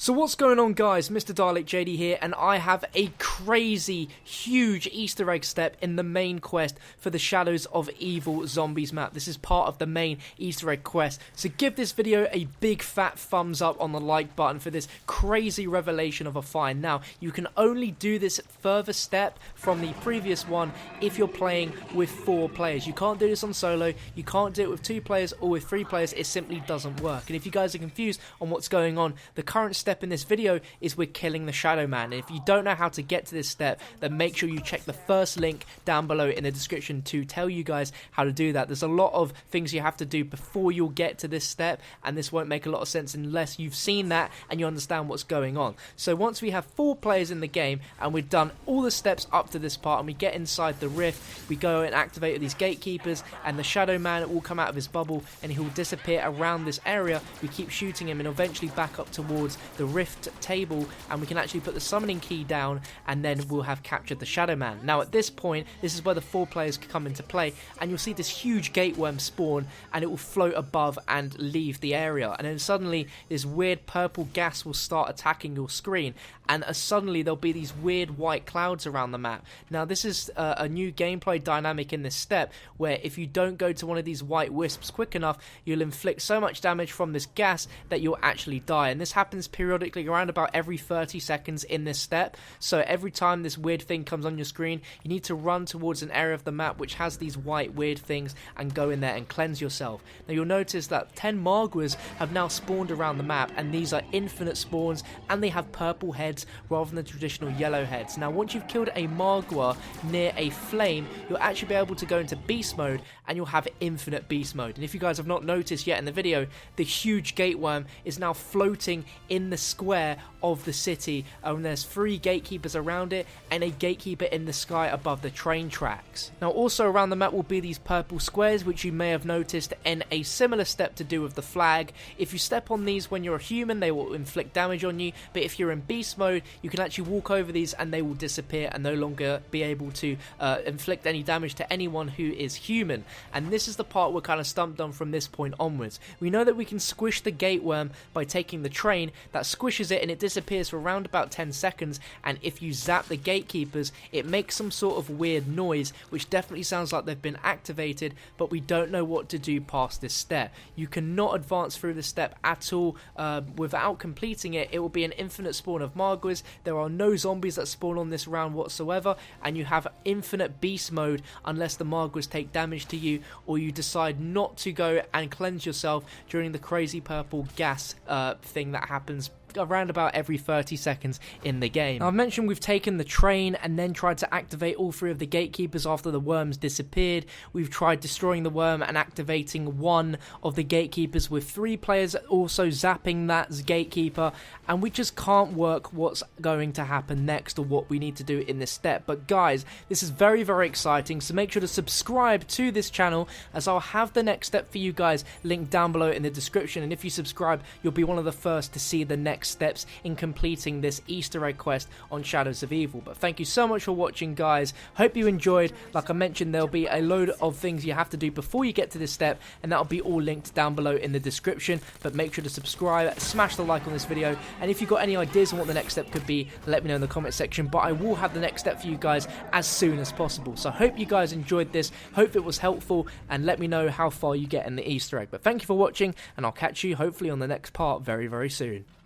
So what's going on, guys? MrDalekJD here, and I have a crazy, huge Easter egg step in the main quest for the Shadows of Evil Zombies map. This is part of the main Easter egg quest, so give this video a big fat thumbs up on the like button for this crazy revelation of a find. Now, you can only do this further step from the previous one if you're playing with 4 players. You can't do this on solo, you can't do it with 2 players or with 3 players, it simply doesn't work. And if you guys are confused on what's going on, the current step in this video is we're killing the Shadow Man. And if you don't know how to get to this step, then make sure you check the first link down below in the description to tell you guys how to do that. There's a lot of things you have to do before you'll get to this step, and this won't make a lot of sense unless you've seen that and you understand what's going on. So once we have 4 players in the game and we've done all the steps up to this part and we get inside the rift, we go and activate these gatekeepers, and the Shadow Man will come out of his bubble and he'll disappear around this area. We keep shooting him and eventually back up towards the rift table, and we can actually put the summoning key down, and then we'll have captured the Shadow Man. Now at this point, this is where the 4 players come into play, and you'll see this huge gateworm spawn, and it will float above and leave the area, and then suddenly this weird purple gas will start attacking your screen, and suddenly there'll be these weird white clouds around the map. Now this is a new gameplay dynamic in this step, where if you don't go to one of these white wisps quick enough, you'll inflict so much damage from this gas that you'll actually die, and this happens periodically around about every 30 seconds in this step. So every time this weird thing comes on your screen, you need to run towards an area of the map which has these white weird things and go in there and cleanse yourself. Now you'll notice that 10 Marguas have now spawned around the map, and these are infinite spawns, and they have purple heads rather than the traditional yellow heads. Now once you've killed a Margua near a flame, you'll actually be able to go into beast mode, and you'll have infinite beast mode. And if you guys have not noticed yet in the video, the huge gateworm is now floating in the square of the city, and there's 3 gatekeepers around it and a gatekeeper in the sky above the train tracks. Now also around the map will be these purple squares, which you may have noticed in a similar step to do with the flag. If you step on these when you're a human, they will inflict damage on you, but if you're in beast mode, you can actually walk over these and they will disappear and no longer be able to inflict any damage to anyone who is human. And this is the part we're kind of stumped on from this point onwards. We know that we can squish the gateworm by taking the train that squishes it, and it disappears for around about 10 seconds, and if you zap the gatekeepers, it makes some sort of weird noise, which definitely sounds like they've been activated, but we don't know what to do past this step. You cannot advance through this step at all without completing it. It will be an infinite spawn of Marguas. There are no zombies that spawn on this round whatsoever, and you have infinite beast mode unless the Marguas take damage to you, or you decide not to go and cleanse yourself during the crazy purple gas thing that happens around about every 30 seconds in the game. Now, I've mentioned we've taken the train and then tried to activate all 3 of the gatekeepers after the worms disappeared. We've tried destroying the worm and activating 1 of the gatekeepers with 3 players also zapping that gatekeeper, and we just can't work what's going to happen next or what we need to do in this step. But guys, this is very, very exciting, so make sure to subscribe to this channel, as I'll have the next step for you guys linked down below in the description, and if you subscribe, you'll be one of the first to see the next steps in completing this Easter egg quest on Shadows of Evil. But thank you so much for watching, guys. Hope you enjoyed. Like I mentioned, there'll be a load of things you have to do before you get to this step, and that'll be all linked down below in the description. But make sure to subscribe, smash the like on this video, and if you've got any ideas on what the next step could be, let me know in the comment section. But I will have the next step for you guys as soon as possible. So hope you guys enjoyed this, hope it was helpful, and let me know how far you get in the Easter egg. But thank you for watching, and I'll catch you hopefully on the next part very, very soon.